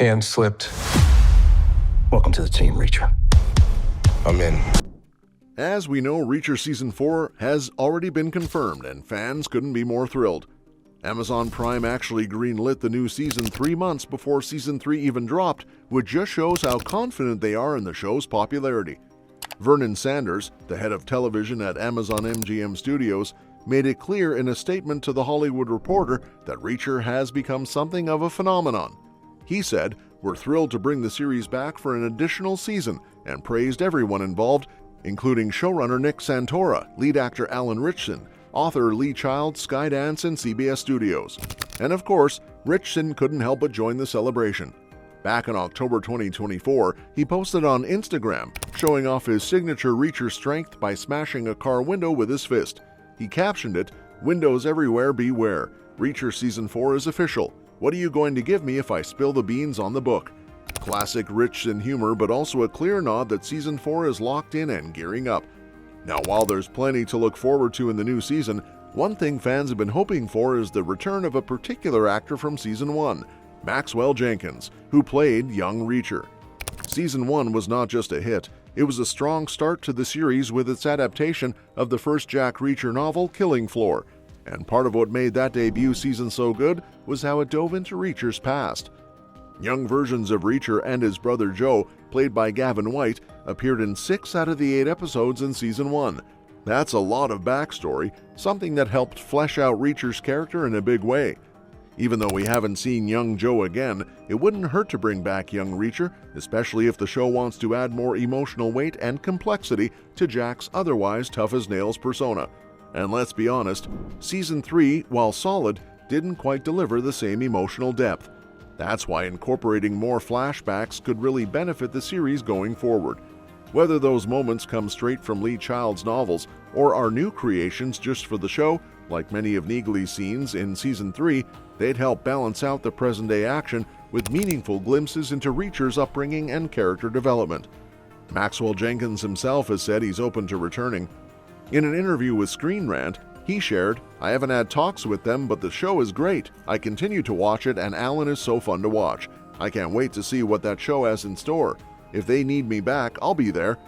Hand slipped. Welcome to the team, Reacher. I'm in. As we know, Reacher Season 4 has already been confirmed, and fans couldn't be more thrilled. Amazon Prime actually greenlit the new season 3 months before Season 3 even dropped, which just shows how confident they are in the show's popularity. Vernon Sanders, the head of television at Amazon MGM Studios, made it clear in a statement to The Hollywood Reporter that Reacher has become something of a phenomenon. He said, "We're thrilled to bring the series back for an additional season," and praised everyone involved, including showrunner Nick Santora, lead actor Alan Ritchson, author Lee Child, Skydance, and CBS Studios. And of course, Ritchson couldn't help but join the celebration. Back in October 2024, he posted on Instagram, showing off his signature Reacher strength by smashing a car window with his fist. He captioned it, "Windows everywhere, beware. Reacher Season 4 is official. What are you going to give me if I spill the beans on the book?" Classic Ritchson humor, but also a clear nod that Season 4 is locked in and gearing up. Now, while there's plenty to look forward to in the new season, one thing fans have been hoping for is the return of a particular actor from Season 1, Maxwell Jenkins, who played young Reacher. Season 1 was not just a hit, it was a strong start to the series with its adaptation of the first Jack Reacher novel, Killing Floor. And part of what made that debut season so good was how it dove into Reacher's past. Young versions of Reacher and his brother Joe, played by Gavin White, appeared in 6 out of the 8 episodes in Season 1. That's a lot of backstory, something that helped flesh out Reacher's character in a big way. Even though we haven't seen young Joe again, it wouldn't hurt to bring back young Reacher, especially if the show wants to add more emotional weight and complexity to Jack's otherwise tough-as-nails persona. And let's be honest, Season 3, while solid, didn't quite deliver the same emotional depth. That's why incorporating more flashbacks could really benefit the series going forward. Whether those moments come straight from Lee Child's novels or are new creations just for the show, like many of Neagley's scenes in Season 3, they'd help balance out the present-day action with meaningful glimpses into Reacher's upbringing and character development. Maxwell Jenkins himself has said he's open to returning. In an interview with Screen Rant, he shared, "I haven't had talks with them, but the show is great. I continue to watch it, and Alan is so fun to watch. I can't wait to see what that show has in store. If they need me back, I'll be there."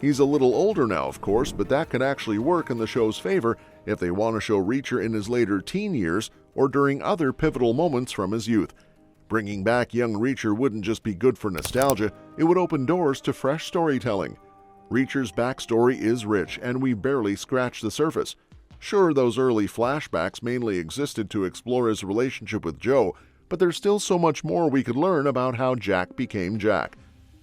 He's a little older now, of course, but that could actually work in the show's favor if they want to show Reacher in his later teen years or during other pivotal moments from his youth. Bringing back young Reacher wouldn't just be good for nostalgia, it would open doors to fresh storytelling. Reacher's backstory is rich, and we barely scratched the surface. Sure, those early flashbacks mainly existed to explore his relationship with Joe, but there's still so much more we could learn about how Jack became Jack.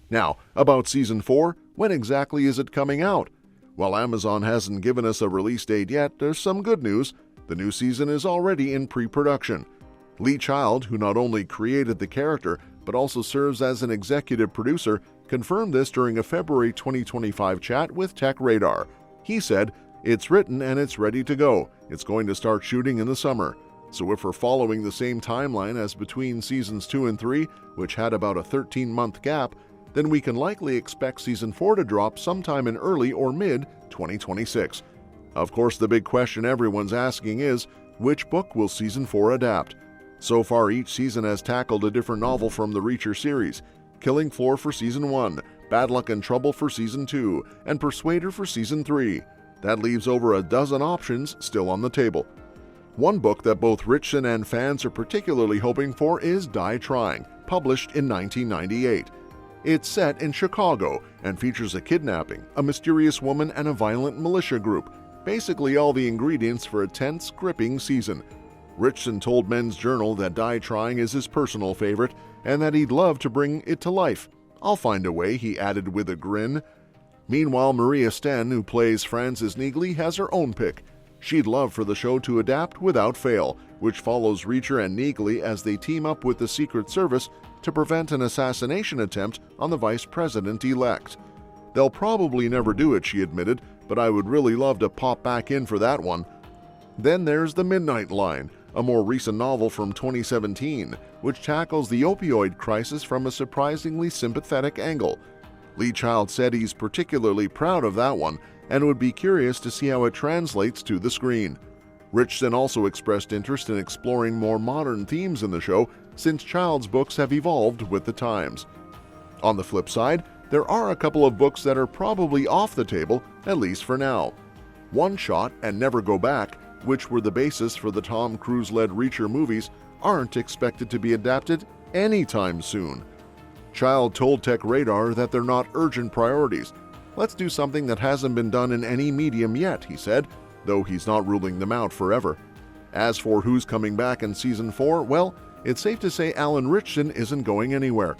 Now, about Season 4, when exactly is it coming out? While Amazon hasn't given us a release date yet, there's some good news. The new season is already in pre-production. Lee Child, who not only created the character, but also serves as an executive producer, confirmed this during a February 2025 chat with Tech Radar. He said, "It's written and it's ready to go. It's going to start shooting in the summer. So if we're following the same timeline as between Seasons 2 and 3, which had about a 13-month gap, then we can likely expect Season 4 to drop sometime in early or mid-2026. Of course, the big question everyone's asking is, which book will Season 4 adapt? So far, each season has tackled a different novel from the Reacher series. Killing Floor for Season 1, Bad Luck and Trouble for Season 2, and Persuader for Season 3. That leaves over a dozen options still on the table. One book that both Ritchson and fans are particularly hoping for is Die Trying, published in 1998. It's set in Chicago and features a kidnapping, a mysterious woman, and a violent militia group. Basically all the ingredients for a tense, gripping season. Ritchson told Men's Journal that Die Trying is his personal favorite and that he'd love to bring it to life. "I'll find a way," he added with a grin. Meanwhile, Maria Sten, who plays Frances Neagley, has her own pick. She'd love for the show to adapt Without Fail, which follows Reacher and Neagley as they team up with the Secret Service to prevent an assassination attempt on the vice president-elect. "They'll probably never do it," she admitted, "but I would really love to pop back in for that one." Then there's The Midnight Line, a more recent novel from 2017, which tackles the opioid crisis from a surprisingly sympathetic angle. Lee Child said he's particularly proud of that one and would be curious to see how it translates to the screen. Ritchson also expressed interest in exploring more modern themes in the show, since Child's books have evolved with the times. On the flip side, there are a couple of books that are probably off the table, at least for now. One Shot and Never Go Back, which were the basis for the Tom Cruise-led Reacher movies, aren't expected to be adapted anytime soon. Child told Tech Radar that they're not urgent priorities. "Let's do something that hasn't been done in any medium yet," he said, though he's not ruling them out forever. As for who's coming back in Season 4, well, it's safe to say Alan Ritchson isn't going anywhere.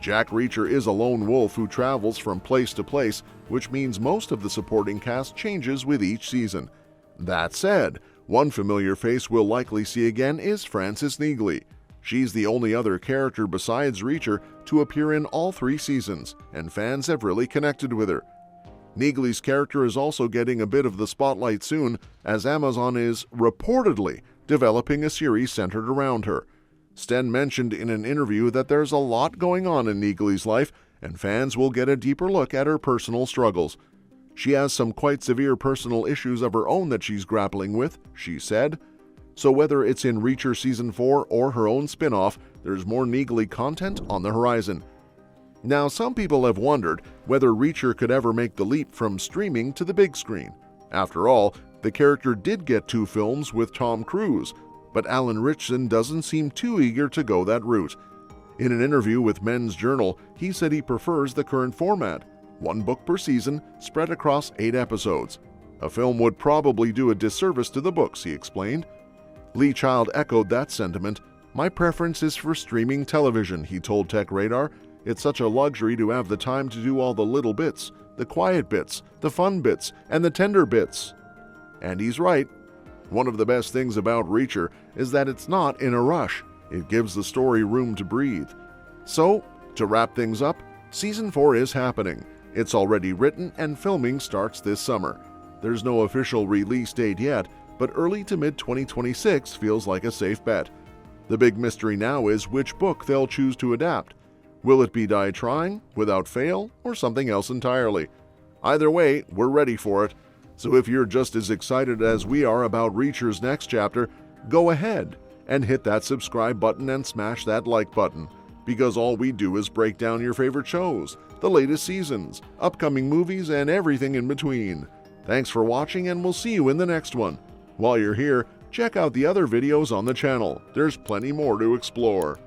Jack Reacher is a lone wolf who travels from place to place, which means most of the supporting cast changes with each season. That said, one familiar face we'll likely see again is Frances Neagley. She's the only other character besides Reacher to appear in all 3 seasons, and fans have really connected with her. Neagley's character is also getting a bit of the spotlight soon, as Amazon is reportedly developing a series centered around her. Sten mentioned in an interview that there's a lot going on in Neagley's life, and fans will get a deeper look at her personal struggles. She has some quite severe personal issues of her own that she's grappling with, she said. So whether it's in Reacher Season 4 or her own spin-off, there's more Neagley content on the horizon. Now, some people have wondered whether Reacher could ever make the leap from streaming to the big screen. After all, the character did get 2 films with Tom Cruise, but Alan Ritchson doesn't seem too eager to go that route. In an interview with Men's Journal, he said he prefers the current format, 1 book per season, spread across 8 episodes. A film would probably do a disservice to the books, he explained. Lee Child echoed that sentiment. "My preference is for streaming television," he told Tech Radar. "It's such a luxury to have the time to do all the little bits, the quiet bits, the fun bits, and the tender bits." And he's right. One of the best things about Reacher is that it's not in a rush. It gives the story room to breathe. So, to wrap things up, Season 4 is happening. It's already written and filming starts this summer. There's no official release date yet, but early to mid-2026 feels like a safe bet. The big mystery now is which book they'll choose to adapt. Will it be Die Trying, Without Fail, or something else entirely? Either way, we're ready for it. So if you're just as excited as we are about Reacher's next chapter, go ahead and hit that subscribe button and smash that like button, because all we do is break down your favorite shows, the latest seasons, upcoming movies, and everything in between. Thanks for watching, and we'll see you in the next one. While you're here, check out the other videos on the channel. There's plenty more to explore.